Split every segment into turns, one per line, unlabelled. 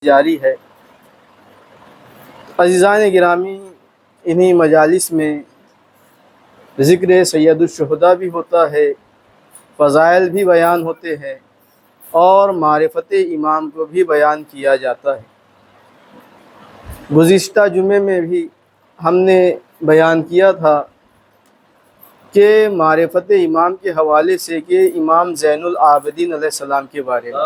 جاری ہے۔ عزیزان گرامی، انہی مجالس میں ذکر سید الشہداء بھی ہوتا ہے، فضائل بھی بیان ہوتے ہیں اور معرفت امام کو بھی بیان کیا جاتا ہے۔ گزشتہ جمعے میں بھی ہم نے بیان کیا تھا کہ معرفت امام کے حوالے سے کہ امام زین العابدین علیہ السلام کے بارے میں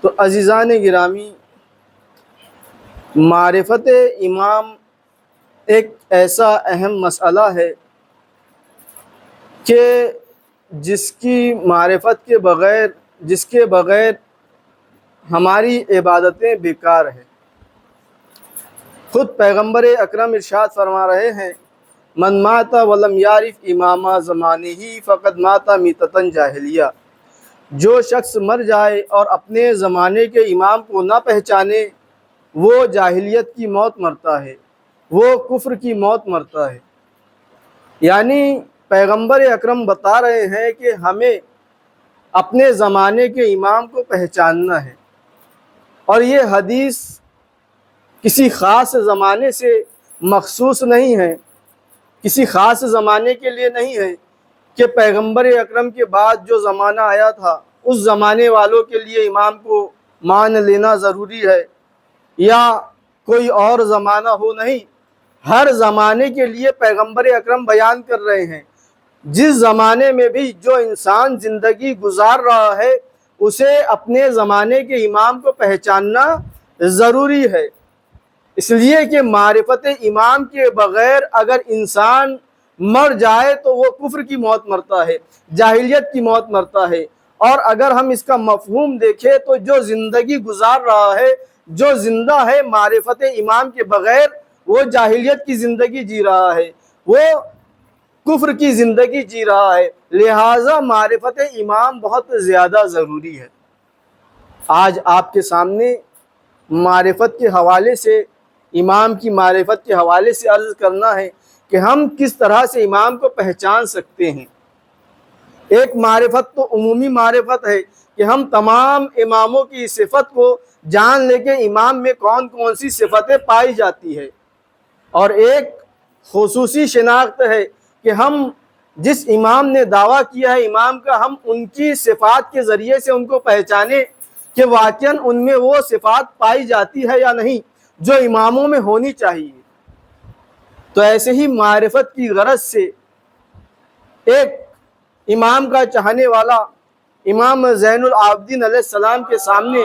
تو عزیزان گرامی، معرفت امام ایک ایسا اہم مسئلہ ہے کہ جس کی معرفت کے بغیر ہماری عبادتیں بیکار ہیں۔ خود پیغمبر اکرم ارشاد فرما رہے ہیں، من مات ولم یعرف امام زمانہ فقد مات میتۃ جاہلیہ۔ جو شخص مر جائے اور اپنے زمانے کے امام کو نہ پہچانے وہ جاہلیت کی موت مرتا ہے، وہ کفر کی موت مرتا ہے۔ یعنی پیغمبر اکرم بتا رہے ہیں کہ ہمیں اپنے زمانے کے امام کو پہچاننا ہے، اور یہ حدیث کسی خاص زمانے سے مخصوص نہیں ہے، کسی خاص زمانے کے لیے نہیں ہے کہ پیغمبر اکرم کے بعد جو زمانہ آیا تھا اس زمانے والوں کے لیے امام کو مان لینا ضروری ہے یا کوئی اور زمانہ ہو۔ نہیں، ہر زمانے کے لیے پیغمبر اکرم بیان کر رہے ہیں۔ جس زمانے میں بھی جو انسان زندگی گزار رہا ہے اسے اپنے زمانے کے امام کو پہچاننا ضروری ہے، اس لیے کہ معرفت امام کے بغیر اگر انسان مر جائے تو وہ کفر کی موت مرتا ہے، جاہلیت کی موت مرتا ہے۔ اور اگر ہم اس کا مفہوم دیکھیں تو جو زندگی گزار رہا ہے، جو زندہ ہے معرفت امام کے بغیر، وہ جاہلیت کی زندگی جی رہا ہے، وہ کفر کی زندگی جی رہا ہے۔ لہٰذا معرفت امام بہت زیادہ ضروری ہے۔ آج آپ کے سامنے معرفت کے حوالے سے، امام کی معرفت کے حوالے سے عرض کرنا ہے کہ ہم کس طرح سے امام کو پہچان سکتے ہیں۔ ایک معرفت تو عمومی معرفت ہے کہ ہم تمام اماموں کی صفت کو جان لے کے امام میں کون کون سی صفتیں پائی جاتی ہے، اور ایک خصوصی شناخت ہے کہ ہم جس امام نے دعویٰ کیا ہے امام کا، ہم ان کی صفات کے ذریعے سے ان کو پہچانیں کہ واقعاً ان میں وہ صفات پائی جاتی ہے یا نہیں جو اماموں میں ہونی چاہیے۔ تو ایسے ہی معرفت کی غرض سے ایک امام کا چاہنے والا امام زین العابدین علیہ السلام کے سامنے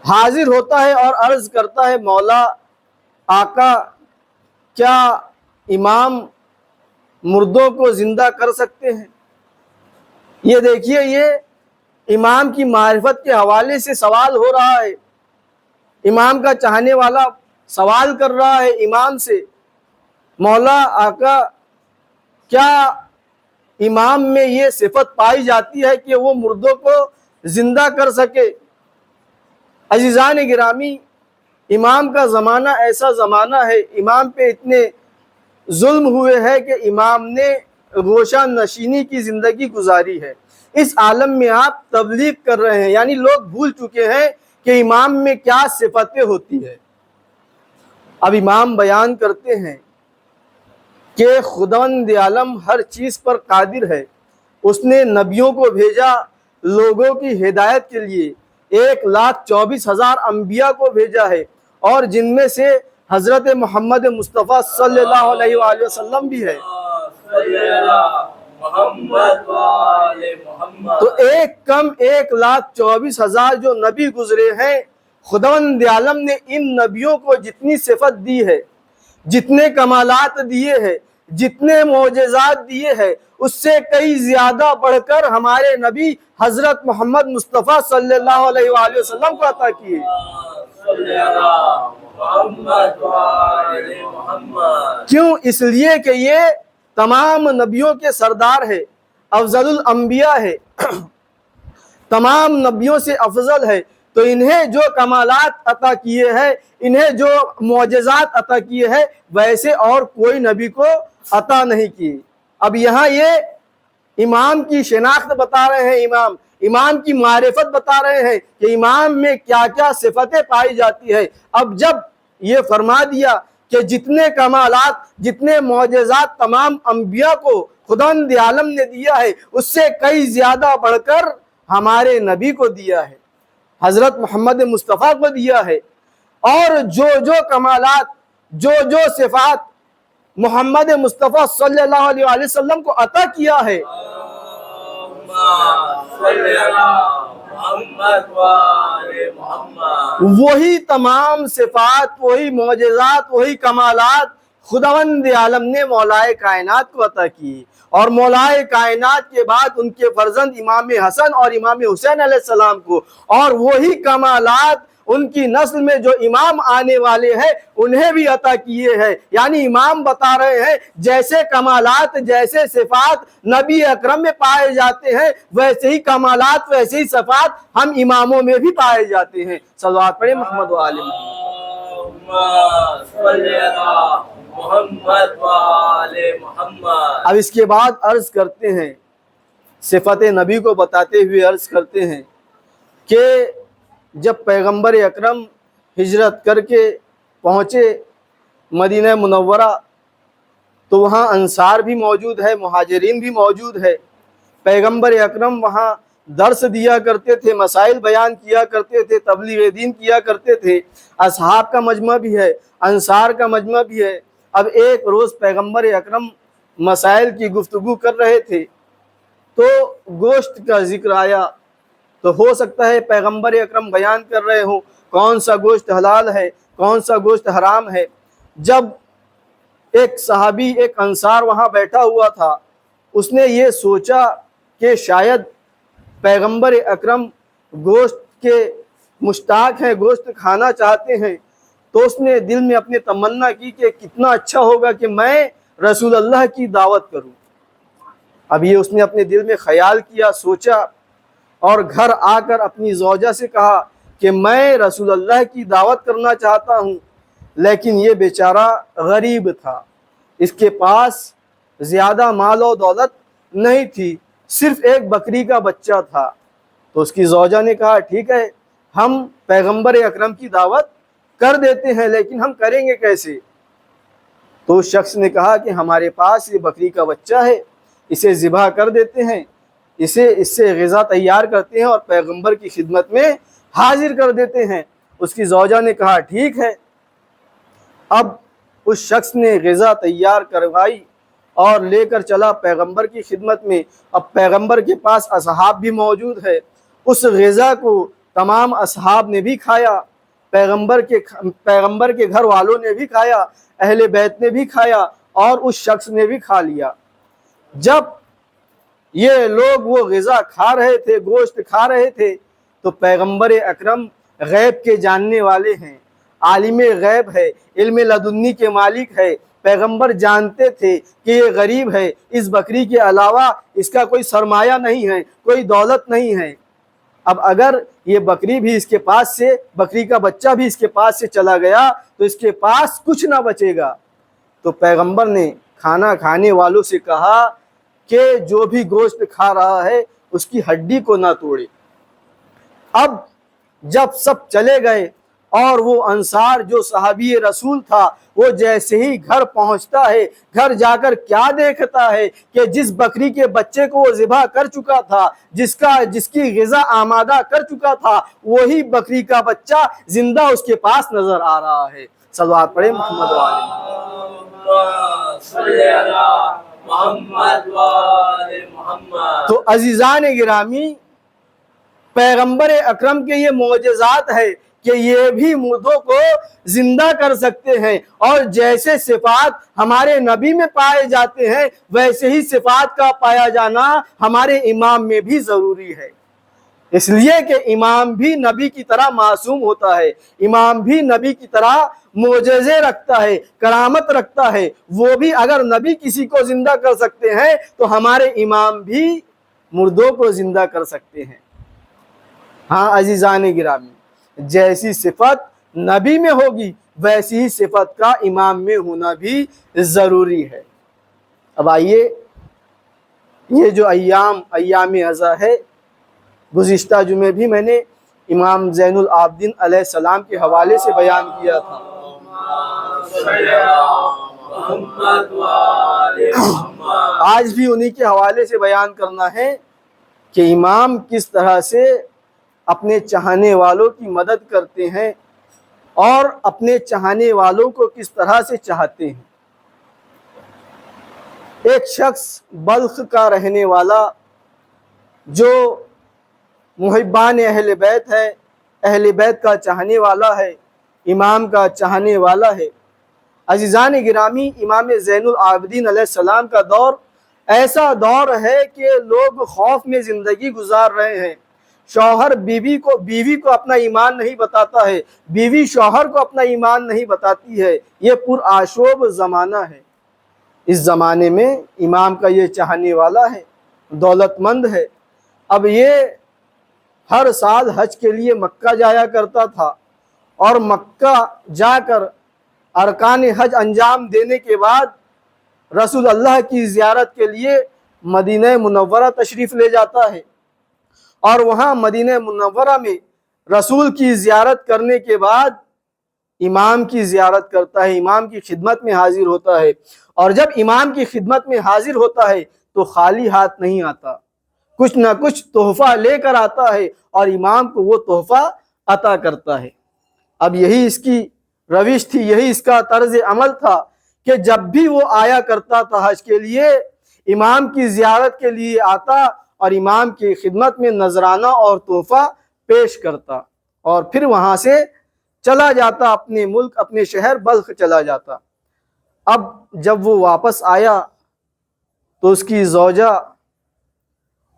حاضر ہوتا ہے اور عرض کرتا ہے، مولا آقا، کیا امام مردوں کو زندہ کر سکتے ہیں؟ یہ دیکھیے، یہ امام کی معرفت کے حوالے سے سوال ہو رہا ہے۔ امام کا چاہنے والا سوال کر رہا ہے امام سے، مولا آقا، کیا امام میں یہ صفت پائی جاتی ہے کہ وہ مردوں کو زندہ کر سکے؟ عزیزان گرامی، امام کا زمانہ ایسا زمانہ ہے، امام پہ اتنے ظلم ہوئے ہیں کہ امام نے روشن نشینی کی زندگی گزاری ہے۔ اس عالم میں آپ تبلیغ کر رہے ہیں، یعنی لوگ بھول چکے ہیں کہ امام میں کیا صفتیں ہوتی ہے۔ اب امام بیان کرتے ہیں کہ خداوند عالم ہر چیز پر قادر ہے، اس نے نبیوں کو بھیجا لوگوں کی ہدایت کے لیے، 1,24,000 انبیاء کو بھیجا ہے، اور جن میں سے حضرت محمد مصطفیٰ صلی اللہ علیہ وآلہ وسلم بھی ہے۔ تو ایک کم 1,24,000 جو نبی گزرے ہیں، خداوند عالم نے ان نبیوں کو جتنی صفت دی ہے، جتنے کمالات دیے ہیں، جتنے معجزات دیے ہیں، اس سے کئی زیادہ بڑھ کر ہمارے نبی حضرت محمد مصطفیٰ صلی اللہ علیہ وآلہ وسلم کو عطا کیے۔ کیوں؟ اس لیے کہ یہ تمام نبیوں کے سردار ہے، افضل الانبیاء ہے، تمام نبیوں سے افضل ہے۔ تو انہیں جو کمالات عطا کیے ہیں، انہیں جو معجزات عطا کیے ہیں، ویسے اور کوئی نبی کو عطا نہیں کی۔ اب یہاں یہ امام کی شناخت بتا رہے ہیں، امام کی معرفت بتا رہے ہیں کہ امام میں کیا کیا صفتیں پائی جاتی ہے۔ اب جب یہ فرما دیا کہ جتنے کمالات، جتنے معجزات تمام انبیاء کو خداوند عالم نے دیا ہے، اس سے کئی زیادہ بڑھ کر ہمارے نبی کو دیا ہے، حضرت محمد مصطفیٰ کو دیا ہے، اور جو جو کمالات، جو جو صفات محمد مصطفیٰ صلی اللہ علیہ وسلم کو عطا کیا ہے، وہی تمام صفات، وہی معجزات، وہی کمالات خداوند عالم نے مولائے کائنات کو عطا کی۔ اور مولائے کائنات کے بعد ان کے فرزند امام حسن اور امام حسین علیہ السلام کو، اور وہی کمالات ان کی نسل میں جو امام آنے والے ہیں انہیں بھی عطا کیے ہیں۔ یعنی امام بتا رہے ہیں جیسے کمالات، جیسے صفات نبی اکرم میں پائے جاتے ہیں، ویسے ہی کمالات، ویسے ہی صفات ہم اماموں میں بھی پائے جاتے ہیں۔ صلوات پڑھیں محمد و آل محمد۔ اب اس کے بعد عرض کرتے ہیں، صفت نبی کو بتاتے ہوئے عرض کرتے ہیں کہ جب پیغمبر اکرم ہجرت کر کے پہنچے مدینہ منورہ تو وہاں انصار بھی موجود ہے، مہاجرین بھی موجود ہے۔ پیغمبر اکرم وہاں درس دیا کرتے تھے، مسائل بیان کیا کرتے تھے، تبلیغ دین کیا کرتے تھے۔ اصحاب کا مجمع بھی ہے، انصار کا مجمع بھی ہے۔ اب ایک روز پیغمبر اکرم مسائل کی گفتگو کر رہے تھے تو گوشت کا ذکر آیا، تو ہو سکتا ہے پیغمبر اکرم بیان کر رہے ہوں کون سا گوشت حلال ہے، کون سا گوشت حرام ہے۔ جب ایک صحابی، ایک انصار وہاں بیٹھا ہوا تھا، اس نے یہ سوچا کہ شاید پیغمبر اکرم گوشت کے مشتاق ہیں، گوشت کھانا چاہتے ہیں، تو اس نے دل میں اپنے تمنا کی کہ کتنا اچھا ہوگا کہ میں رسول اللہ کی دعوت کروں۔ اب یہ اس نے اپنے دل میں خیال کیا، سوچا، اور گھر آ کر اپنی زوجہ سے کہا کہ میں رسول اللہ کی دعوت کرنا چاہتا ہوں، لیکن یہ بیچارہ غریب تھا، اس کے پاس زیادہ مال و دولت نہیں تھی، صرف ایک بکری کا بچہ تھا۔ تو اس کی زوجہ نے کہا ٹھیک ہے، ہم پیغمبر اکرم کی دعوت کر دیتے ہیں، لیکن ہم کریں گے کیسے؟ تو اس شخص نے کہا کہ ہمارے پاس یہ بکری کا بچہ ہے، اسے ذبح کر دیتے ہیں، اس سے غذا تیار کرتے ہیں اور پیغمبر کی خدمت میں حاضر کر دیتے ہیں۔ اس کی زوجہ نے کہا ٹھیک ہے۔ اب اس شخص نے غذا تیار کروائی اور لے کر چلا پیغمبر کی خدمت میں۔ اب پیغمبر کے پاس اصحاب بھی موجود ہے، اس غذا کو تمام اصحاب نے بھی کھایا، پیغمبر کے گھر والوں نے بھی کھایا، اہل بیت نے بھی کھایا، اور اس شخص نے بھی کھا لیا۔ جب یہ لوگ وہ غذا کھا رہے تھے، گوشت کھا رہے تھے، تو پیغمبر اکرم غیب کے جاننے والے ہیں، عالم غیب ہے، علم لدنی کے مالک ہے۔ پیغمبر جانتے تھے کہ یہ غریب ہے، اس بکری کے علاوہ اس کا کوئی سرمایہ نہیں ہے، کوئی دولت نہیں ہے۔ اب اگر یہ بکری بھی اس کے پاس سے، بکری کا بچہ بھی اس کے پاس سے چلا گیا تو اس کے پاس کچھ نہ بچے گا۔ تو پیغمبر نے کھانا کھانے والوں سے کہا کہ جو بھی گوشت کھا رہا ہے اس کی ہڈی کو نہ توڑے۔ اب جب سب چلے گئے اور وہ انصار جو صحابی رسول تھا وہ جیسے ہی گھر پہنچتا ہے، گھر جا کر کیا دیکھتا ہے کہ جس بکری کے بچے کو وہ ذبح کر چکا تھا، جس کی غذا آمادہ کر چکا تھا، وہی بکری کا بچہ زندہ اس کے پاس نظر آ رہا ہے۔ صلوات پڑھیں محمد و آل محمد۔ تو عزیزان گرامی، پیغمبر اکرم کے یہ معجزات ہے کہ یہ بھی مردوں کو زندہ کر سکتے ہیں، اور جیسے صفات ہمارے نبی میں پائے جاتے ہیں ویسے ہی صفات کا پایا جانا ہمارے امام میں بھی ضروری ہے، اس لیے کہ امام بھی نبی کی طرح معصوم ہوتا ہے، امام بھی نبی کی طرح معجزے رکھتا ہے، کرامت رکھتا ہے۔ وہ بھی اگر نبی کسی کو زندہ کر سکتے ہیں تو ہمارے امام بھی مردوں کو زندہ کر سکتے ہیں۔ ہاں عزیزان گرامی، جیسی صفت نبی میں ہوگی ویسی ہی صفت کا امام میں ہونا بھی ضروری ہے۔ اب آئیے، یہ جو ایام عزا ہے، گزشتہ جمعے بھی میں نے امام زین العابدین علیہ السلام کے حوالے سے بیان کیا تھا۔ آج بھی انہی کے حوالے سے بیان کرنا ہے کہ امام کس طرح سے اپنے چاہنے والوں کی مدد کرتے ہیں اور اپنے چاہنے والوں کو کس طرح سے چاہتے ہیں۔ ایک شخص بلخ کا رہنے والا جو محبان اہل بیت ہے، اہل بیت کا چاہنے والا ہے، امام کا چاہنے والا ہے۔ عزیزان گرامی، امام زین العابدین علیہ السلام کا دور ایسا دور ہے کہ لوگ خوف میں زندگی گزار رہے ہیں۔ شوہر بیوی کو اپنا ایمان نہیں بتاتا ہے، بیوی شوہر کو اپنا ایمان نہیں بتاتی ہے۔ یہ پرآشوب زمانہ ہے۔ اس زمانے میں امام کا یہ چاہنے والا ہے، دولت مند ہے۔ اب یہ ہر سال حج کے لیے مکہ جایا کرتا تھا، اور مکہ جا کر ارکان حج انجام دینے کے بعد رسول اللہ کی زیارت کے لیے مدینہ منورہ تشریف لے جاتا ہے، اور وہاں مدینہ منورہ میں رسول کی زیارت کرنے کے بعد امام کی زیارت کرتا ہے، امام کی خدمت میں حاضر ہوتا ہے۔ اور جب امام کی خدمت میں حاضر ہوتا ہے تو خالی ہاتھ نہیں آتا، کچھ نہ کچھ تحفہ لے کر آتا ہے اور امام کو وہ تحفہ عطا کرتا ہے۔ اب یہی اس کی روش تھی، یہی اس کا طرز عمل تھا کہ جب بھی وہ آیا کرتا تھا حج کے لیے، امام کی زیارت کے لیے آتا اور امام کی خدمت میں نذرانہ اور تحفہ پیش کرتا، اور پھر وہاں سے چلا جاتا، اپنے ملک اپنے شہر بلخ چلا جاتا۔ اب جب وہ واپس آیا تو اس کی زوجہ،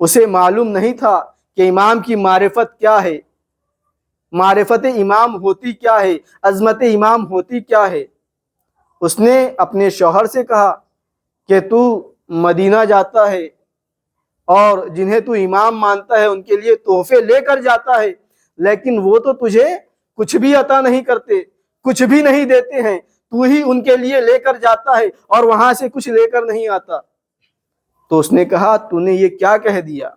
اسے معلوم نہیں تھا کہ امام کی معرفت کیا ہے، معرفت امام ہوتی کیا ہے، عظمت امام ہوتی کیا ہے۔ اس نے اپنے شوہر سے کہا کہ تو مدینہ جاتا ہے اور جنہیں تو امام مانتا ہے ان کے لیے تحفے لے کر جاتا ہے، لیکن وہ تو تجھے کچھ بھی عطا نہیں کرتے، کچھ بھی نہیں دیتے ہیں، تو ہی ان کے لیے لے کر جاتا ہے اور وہاں سے کچھ لے کر نہیں آتا۔ تو اس نے کہا تو نے یہ کیا کہہ دیا؟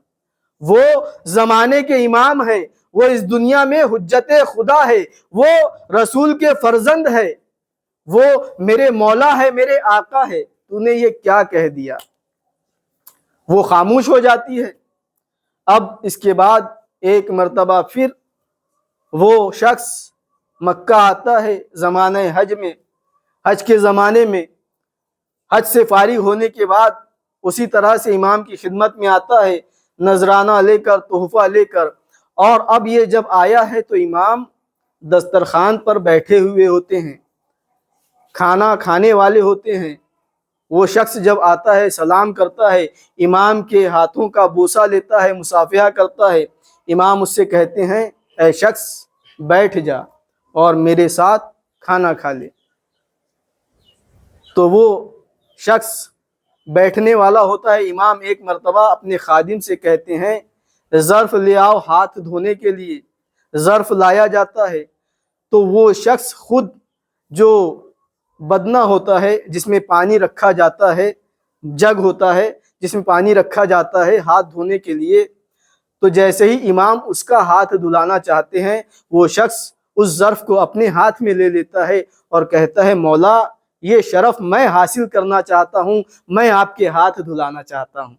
وہ زمانے کے امام ہیں، وہ اس دنیا میں حجت خدا ہے، وہ رسول کے فرزند ہے، وہ میرے مولا ہے، میرے آقا ہے، تو نے یہ کیا کہہ دیا؟ وہ خاموش ہو جاتی ہے۔ اب اس کے بعد ایک مرتبہ پھر وہ شخص مکہ آتا ہے زمانہ حج میں، حج کے زمانے میں، حج سے فارغ ہونے کے بعد اسی طرح سے امام کی خدمت میں آتا ہے، نذرانہ لے کر، تحفہ لے کر۔ اور اب یہ جب آیا ہے تو امام دسترخوان پر بیٹھے ہوئے ہوتے ہیں، کھانا کھانے والے ہوتے ہیں۔ وہ شخص جب آتا ہے سلام کرتا ہے، امام کے ہاتھوں کا بوسہ لیتا ہے، مصافحہ کرتا ہے۔ امام اس سے کہتے ہیں اے شخص بیٹھ جا اور میرے ساتھ کھانا کھا لے۔ تو وہ شخص بیٹھنے والا ہوتا ہے۔ امام ایک مرتبہ اپنے خادم سے کہتے ہیں ظرف لے آؤ ہاتھ دھونے کے لیے۔ ظرف لایا جاتا ہے تو وہ شخص خود جو بدنا ہوتا ہے جس میں پانی رکھا جاتا ہے، جگ ہوتا ہے جس میں پانی رکھا جاتا ہے ہاتھ دھونے کے لیے، تو جیسے ہی امام اس کا ہاتھ دھلانا چاہتے ہیں وہ شخص اس ظرف کو اپنے ہاتھ میں لے لیتا ہے اور کہتا ہے مولا یہ شرف میں حاصل کرنا چاہتا ہوں، میں آپ کے ہاتھ دھلانا چاہتا ہوں۔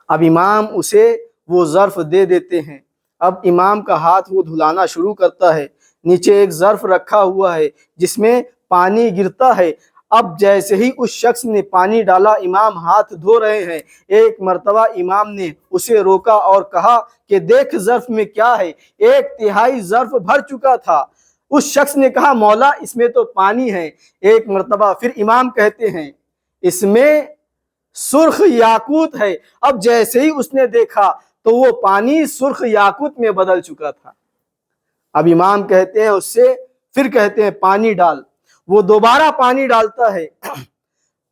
اب امام اسے وہ ظرف دے دیتے ہیں۔ اب امام کا ہاتھ وہ دھلانا شروع کرتا ہے۔ نیچے ایک ظرف رکھا ہوا ہے جس میں پانی گرتا ہے۔ اب جیسے ہی اس شخص نے پانی ڈالا، امام ہاتھ دھو رہے ہیں، ایک مرتبہ امام نے اسے روکا اور کہا کہ دیکھ ظرف میں کیا ہے۔ 1/3 ظرف بھر چکا تھا۔ اس شخص نے کہا مولا اس میں تو پانی ہے۔ ایک مرتبہ پھر امام کہتے ہیں اس میں سرخ یاقوت ہے۔ اب جیسے ہی اس نے دیکھا تو وہ پانی سرخ یاقوت میں بدل چکا تھا۔ اب امام کہتے ہیں اس سے، پھر کہتے ہیں پانی ڈال۔ وہ دوبارہ پانی ڈالتا ہے۔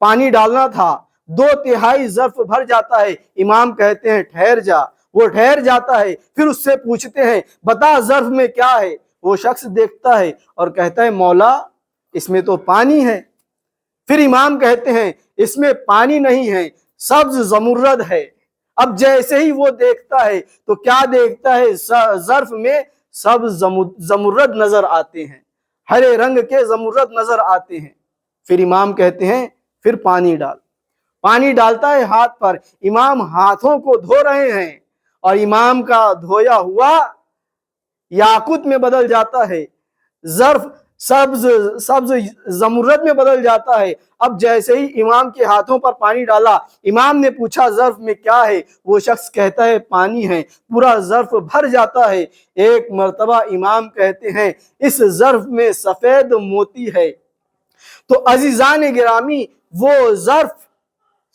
پانی ڈالنا تھا، 2/3 ظرف بھر جاتا ہے۔ امام کہتے ہیں ٹھہر جا۔ وہ ٹھہر جاتا ہے، پھر اس سے پوچھتے ہیں بتا ظرف میں کیا ہے؟ وہ شخص دیکھتا ہے اور کہتا ہے مولا اس میں تو پانی ہے۔ پھر امام کہتے ہیں اس میں پانی نہیں ہے، سبز زمرد ہے۔ اب جیسے ہی وہ دیکھتا ہے تو کیا دیکھتا ہے؟ ظرف میں سبز زمرد نظر آتے ہیں، ہرے رنگ کے زمرد نظر آتے ہیں۔ پھر امام کہتے ہیں پھر پانی ڈال۔ پانی ڈالتا ہے ہاتھ پر، امام ہاتھوں کو دھو رہے ہیں اور امام کا دھویا ہوا یاقوت میں بدل جاتا ہے، ظرف سبز زمرد میں بدل جاتا ہے۔ اب جیسے ہی امام کے ہاتھوں پر پانی ڈالا، امام نے پوچھا ظرف میں کیا ہے؟ وہ شخص کہتا ہے پانی ہے۔ پورا ظرف بھر جاتا ہے۔ ایک مرتبہ امام کہتے ہیں اس ظرف میں سفید موتی ہے۔ تو عزیزان گرامی، وہ ظرف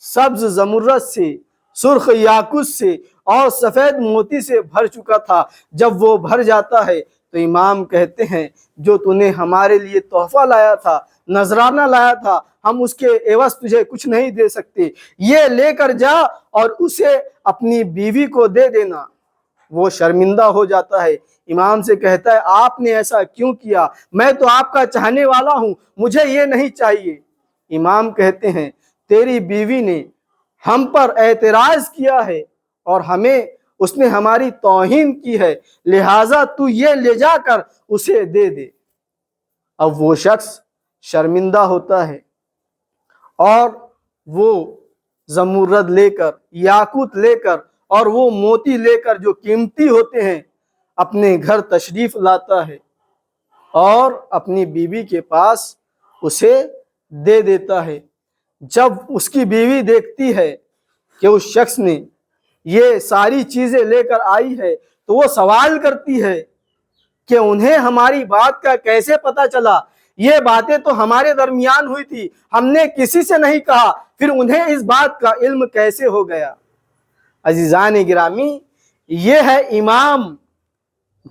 سبز زمرد سے، سرخ یاقوت سے اور سفید موتی سے بھر چکا تھا۔ جب وہ بھر جاتا ہے تو امام کہتے ہیں جو تو نے ہمارے لیے تحفہ لایا تھا، نذرانہ لایا تھا، ہم اس کے عوض تجھے کچھ نہیں دے سکتے، یہ لے کر جا اور اسے اپنی بیوی کو دے دینا۔ وہ شرمندہ ہو جاتا ہے، امام سے کہتا ہے آپ نے ایسا کیوں کیا؟ میں تو آپ کا چاہنے والا ہوں، مجھے یہ نہیں چاہیے۔ امام کہتے ہیں تیری بیوی نے ہم پر اعتراض کیا ہے اور اس نے ہماری توہین کی ہے، لہٰذا تو یہ لے جا کر اسے دے دے۔ اب وہ شخص شرمندہ ہوتا ہے اور وہ زمرد لے کر، یاقوت لے کر اور وہ موتی لے کر جو قیمتی ہوتے ہیں اپنے گھر تشریف لاتا ہے اور اپنی بیوی کے پاس اسے دے دیتا ہے۔ جب اس کی بیوی دیکھتی ہے کہ اس شخص نے یہ ساری چیزیں لے کر آئی ہے تو وہ سوال کرتی ہے کہ انہیں ہماری بات کا کیسے پتہ چلا؟ یہ باتیں تو ہمارے درمیان ہوئی تھی، ہم نے کسی سے نہیں کہا، پھر انہیں اس بات کا علم کیسے ہو گیا؟ عزیزان گرامی، یہ ہے امام۔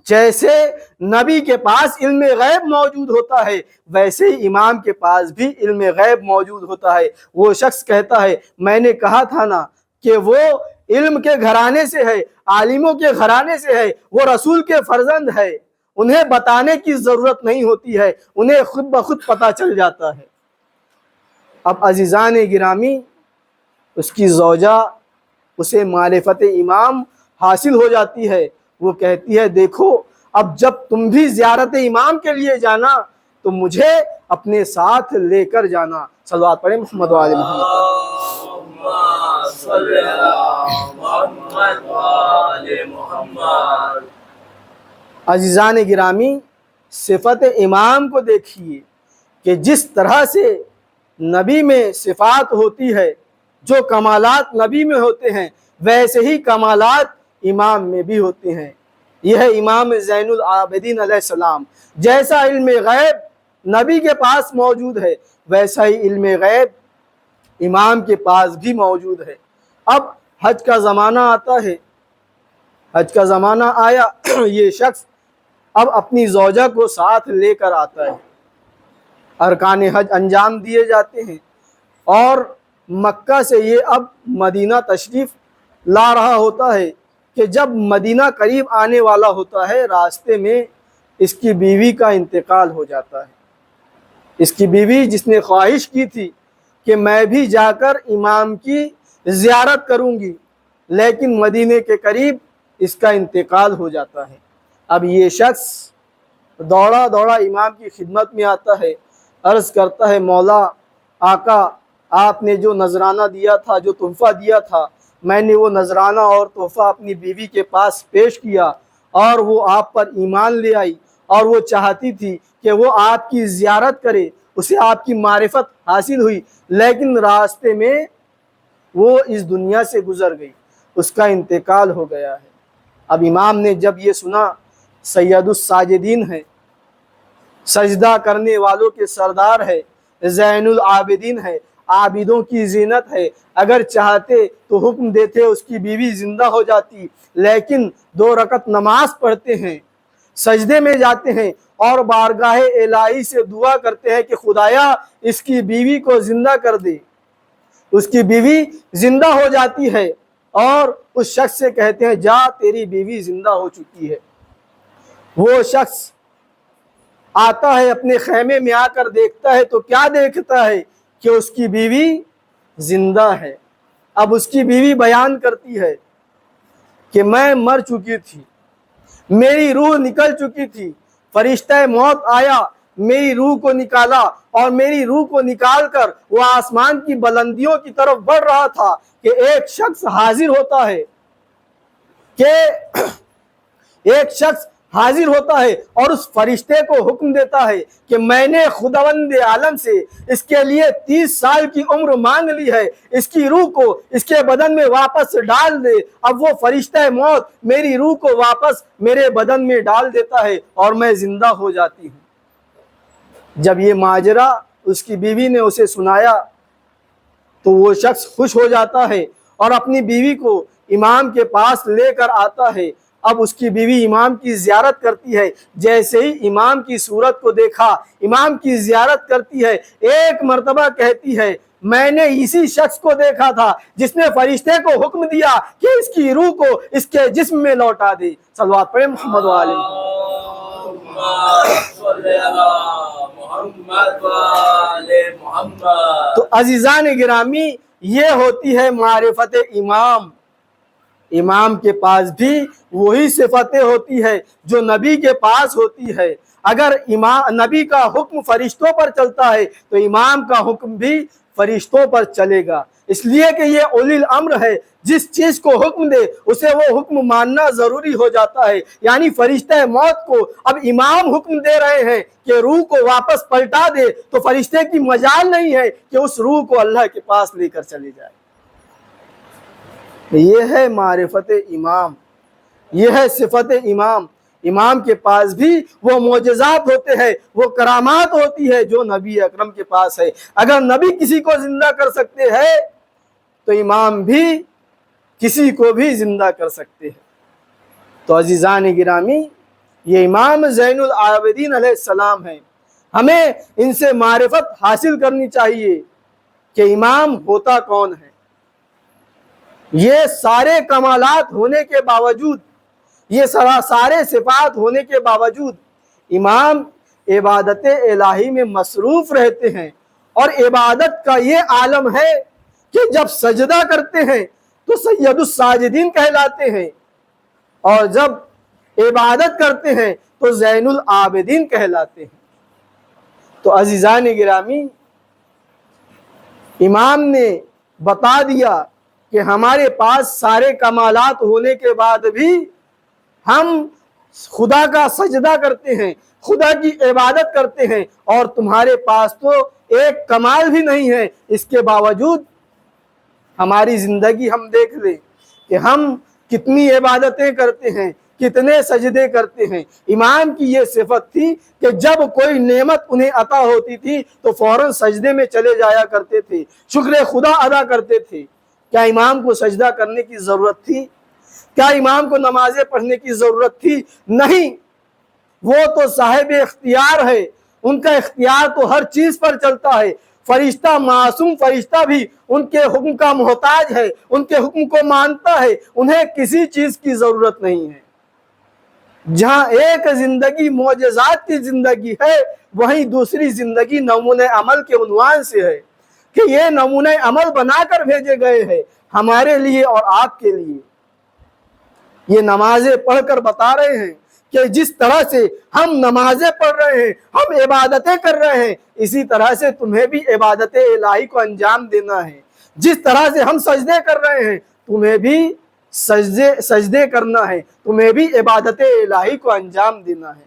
جیسے نبی کے پاس علم غیب موجود ہوتا ہے ویسے ہی امام کے پاس بھی علم غیب موجود ہوتا ہے۔ وہ شخص کہتا ہے میں نے کہا تھا نا کہ وہ علم کے گھرانے سے ہے، عالموں کے گھرانے سے ہے، وہ رسول کے فرزند ہے، انہیں بتانے کی ضرورت نہیں ہوتی ہے، انہیں خود بخود پتہ چل جاتا ہے۔ اب عزیزان گرامی، اس کی زوجہ اسے معرفت امام حاصل ہو جاتی ہے۔ وہ کہتی ہے دیکھو اب جب تم بھی زیارت امام کے لیے جانا تو مجھے اپنے ساتھ لے کر جانا۔ صلوات پڑھیں محمد وآل محمد۔ عزیزان گرامی، صفت امام کو دیکھیے کہ جس طرح سے نبی میں صفات ہوتی ہے، جو کمالات نبی میں ہوتے ہیں ویسے ہی کمالات امام میں بھی ہوتے ہیں۔ یہ ہے امام زین العابدین علیہ السلام۔ جیسا علم غیب نبی کے پاس موجود ہے ویسا ہی علم غیب امام کے پاس بھی موجود ہے۔ اب حج کا زمانہ آتا ہے، حج کا زمانہ آیا، یہ شخص اب اپنی زوجہ کو ساتھ لے کر آتا ہے، ارکان حج انجام دیے جاتے ہیں اور مکہ سے یہ اب مدینہ تشریف لا رہا ہوتا ہے کہ جب مدینہ قریب آنے والا ہوتا ہے راستے میں اس کی بیوی کا انتقال ہو جاتا ہے۔ اس کی بیوی جس نے خواہش کی تھی کہ میں بھی جا کر امام کی زیارت کروں گی، لیکن مدینے کے قریب اس کا انتقال ہو جاتا ہے۔ اب یہ شخص دوڑا دوڑا امام کی خدمت میں آتا ہے، عرض کرتا ہے مولا آقا، آپ نے جو نذرانہ دیا تھا، جو تحفہ دیا تھا، میں نے وہ نذرانہ اور تحفہ اپنی بیوی کے پاس پیش کیا اور وہ آپ پر ایمان لے آئی اور وہ چاہتی تھی کہ وہ آپ کی زیارت کرے، اسے آپ کی معرفت حاصل ہوئی، لیکن راستے میں وہ اس دنیا سے گزر گئی، اس کا انتقال ہو گیا ہے۔ اب امام نے جب یہ سنا، سید الساجدین ہے، سجدہ کرنے والوں کے سردار ہے، زین العابدین ہے، عابدوں کی زینت ہے، اگر چاہتے تو حکم دیتے اس کی بیوی زندہ ہو جاتی، لیکن 2 رکعت نماز پڑھتے ہیں، سجدے میں جاتے ہیں اور بارگاہ الہی سے دعا کرتے ہیں کہ خدایا اس کی بیوی کو زندہ کر دے۔ اس کی بیوی زندہ ہو جاتی ہے اور اس شخص سے کہتے ہیں جا تیری بیوی زندہ ہو چکی ہے۔ وہ شخص آتا ہے اپنے خیمے میں آ کر دیکھتا ہے تو کیا دیکھتا ہے کہ اس کی بیوی زندہ ہے۔ اب اس کی بیوی بیان کرتی ہے کہ میں مر چکی تھی، میری روح نکل چکی تھی، فرشتہ موت آیا، میری روح کو نکالا، اور میری روح کو نکال کر وہ آسمان کی بلندیوں کی طرف بڑھ رہا تھا کہ ایک شخص حاضر ہوتا ہے اور اس فرشتے کو حکم دیتا ہے کہ میں نے خداوند عالم سے اس کے لیے 30 سال کی عمر مانگ لی ہے، اس کی روح کو اس کے بدن میں واپس ڈال دے۔ اب وہ فرشتہ موت میری روح کو واپس میرے بدن میں ڈال دیتا ہے اور میں زندہ ہو جاتی ہوں۔ جب یہ ماجرا اس کی بیوی نے اسے سنایا تو وہ شخص خوش ہو جاتا ہے اور اپنی بیوی کو امام کے پاس لے کر آتا ہے۔ اب اس کی بیوی امام کی زیارت کرتی ہے، جیسے ہی امام کی صورت کو دیکھا امام کی زیارت کرتی ہے، ایک مرتبہ کہتی ہے میں نے اسی شخص کو دیکھا تھا جس نے فرشتے کو حکم دیا کہ اس کی روح کو اس کے جسم میں لوٹا دے۔ صلوات پڑھیں محمد و آلہ محمد۔ تو عزیزان گرامی، یہ ہوتی ہے معرفت امام۔ امام کے پاس بھی وہی صفتیں ہوتی ہے جو نبی کے پاس ہوتی ہے۔ اگر نبی کا حکم فرشتوں پر چلتا ہے تو امام کا حکم بھی فرشتوں پر چلے گا، اس لیے کہ یہ اولی الامر ہے، جس چیز کو حکم دے اسے وہ حکم ماننا ضروری ہو جاتا ہے۔ یعنی فرشتہ موت کو اب امام حکم دے رہے ہیں کہ روح کو واپس پلٹا دے تو فرشتے کی مجال نہیں ہے کہ اس روح کو اللہ کے پاس لے کر چلے جائے۔ یہ ہے معرفت امام، یہ ہے صفت امام۔ امام کے پاس بھی وہ معجزات ہوتے ہیں، وہ کرامات ہوتی ہے جو نبی اکرم کے پاس ہے۔ اگر نبی کسی کو زندہ کر سکتے ہیں تو امام بھی کسی کو بھی زندہ کر سکتے ہیں۔ تو عزیزان گرامی، یہ امام زین العابدین علیہ السلام ہیں، ہمیں ان سے معرفت حاصل کرنی چاہیے کہ امام ہوتا کون ہے۔ یہ سارے کمالات ہونے کے باوجود، یہ سارے صفات ہونے کے باوجود امام عبادت الہی میں مصروف رہتے ہیں، اور عبادت کا یہ عالم ہے کہ جب سجدہ کرتے ہیں تو سید الساجدین کہلاتے ہیں، اور جب عبادت کرتے ہیں تو زین العابدین کہلاتے ہیں۔ تو عزیزان گرامی، امام نے بتا دیا کہ ہمارے پاس سارے کمالات ہونے کے بعد بھی ہم خدا کا سجدہ کرتے ہیں، خدا کی عبادت کرتے ہیں، اور تمہارے پاس تو ایک کمال بھی نہیں ہے، اس کے باوجود ہماری زندگی ہم دیکھ لیں کہ ہم کتنی عبادتیں کرتے ہیں، کتنے سجدے کرتے ہیں۔ امام کی یہ صفت تھی کہ جب کوئی نعمت انہیں عطا ہوتی تھی تو فوراً سجدے میں چلے جایا کرتے تھے، شکر خدا ادا کرتے تھے۔ کیا امام کو سجدہ کرنے کی ضرورت تھی؟ کیا امام کو نمازیں پڑھنے کی ضرورت تھی؟ نہیں، وہ تو صاحب اختیار ہے، ان کا اختیار تو ہر چیز پر چلتا ہے۔ فرشتہ، معصوم فرشتہ بھی ان کے حکم کا محتاج ہے، ان کے حکم کو مانتا ہے، انہیں کسی چیز کی ضرورت نہیں ہے۔ جہاں ایک زندگی معجزات کی زندگی ہے، وہیں دوسری زندگی نمونہ عمل کے عنوان سے ہے کہ یہ نمونہ عمل بنا کر بھیجے گئے ہیں ہمارے لیے اور آپ کے لیے۔ یہ نمازیں پڑھ کر بتا رہے ہیں کہ جس طرح سے ہم نمازیں پڑھ رہے ہیں، ہم عبادتیں کر رہے ہیں، اسی طرح سے تمہیں بھی عبادت الہی کو انجام دینا ہے۔ جس طرح سے ہم سجدے کر رہے ہیں، تمہیں بھی سجدے کرنا ہے، تمہیں بھی عبادت الہی کو انجام دینا ہے۔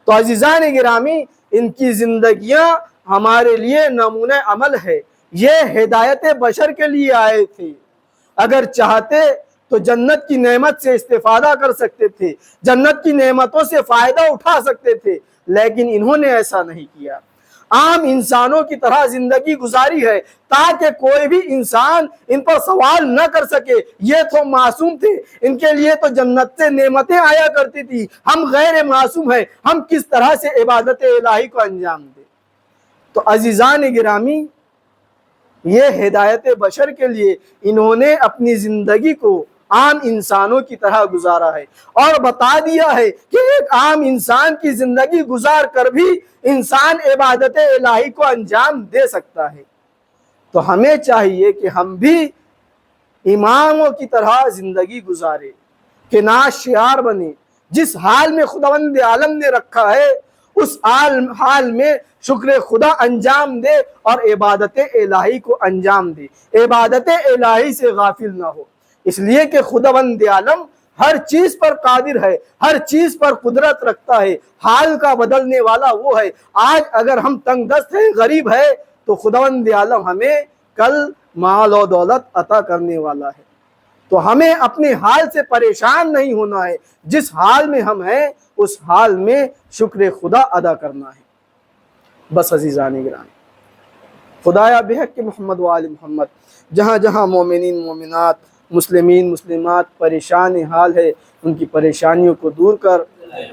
تو عزیزان گرامی، ان کی زندگیاں ہمارے لیے نمونہ عمل ہے۔ یہ ہدایت بشر کے لیے آئے تھے، اگر چاہتے تو جنت کی نعمت سے استفادہ کر سکتے تھے، جنت کی نعمتوں سے فائدہ اٹھا سکتے تھے، لیکن انہوں نے ایسا نہیں کیا۔ عام انسانوں کی طرح زندگی گزاری ہے تاکہ کوئی بھی انسان ان پر سوال نہ کر سکے۔ یہ تو معصوم تھے، ان کے لیے تو جنت سے نعمتیں آیا کرتی تھی، ہم غیر معصوم ہیں، ہم کس طرح سے عبادت الہی کو انجام دیں۔ تو عزیزان گرامی، یہ ہدایت بشر کے لیے انہوں نے اپنی زندگی کو عام انسانوں کی طرح گزارا ہے، اور بتا دیا ہے کہ ایک عام انسان کی زندگی گزار کر بھی انسان عبادت الہی کو انجام دے سکتا ہے۔ تو ہمیں چاہیے کہ ہم بھی اماموں کی طرح زندگی گزارے، کہ نعت شعار بنے، جس حال میں خداوند عالم نے رکھا ہے اس حال میں شکر خدا انجام دے اور عبادت الہی کو انجام دے، عبادت الہی سے غافل نہ ہو، اس لیے کہ خداوند عالم ہر چیز پر قادر ہے، ہر چیز پر قدرت رکھتا ہے، حال کا بدلنے والا وہ ہے۔ آج اگر ہم تنگ دست ہیں، غریب ہے، تو خداوند عالم ہمیں کل مال و دولت عطا کرنے والا ہے۔ تو ہمیں اپنے حال سے پریشان نہیں ہونا ہے، جس حال میں ہم ہیں اس حال میں شکر خدا ادا کرنا ہے۔ بس عزیزان گرامی، خدایا بحق محمد و آل محمد، جہاں جہاں مومنین مومنات، مسلمین مسلمات پریشان حال ہے، ان کی پریشانیوں کو دور کر،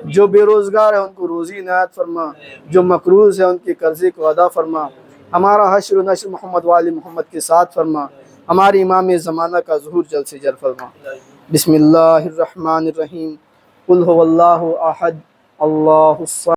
جو بے روزگار ہے ان کو روزی عنایت فرما، جو مقروض ہے ان کے قرضے کو ادا فرما، ہمارا حشر و نشر محمد و آل محمد کے ساتھ فرما، ہماری امام زمانہ کا ظہور جلد سے جلد فرما۔ بسم اللہ الرحمن الرحیم، قل هو اللہ احد اللہ الصمد۔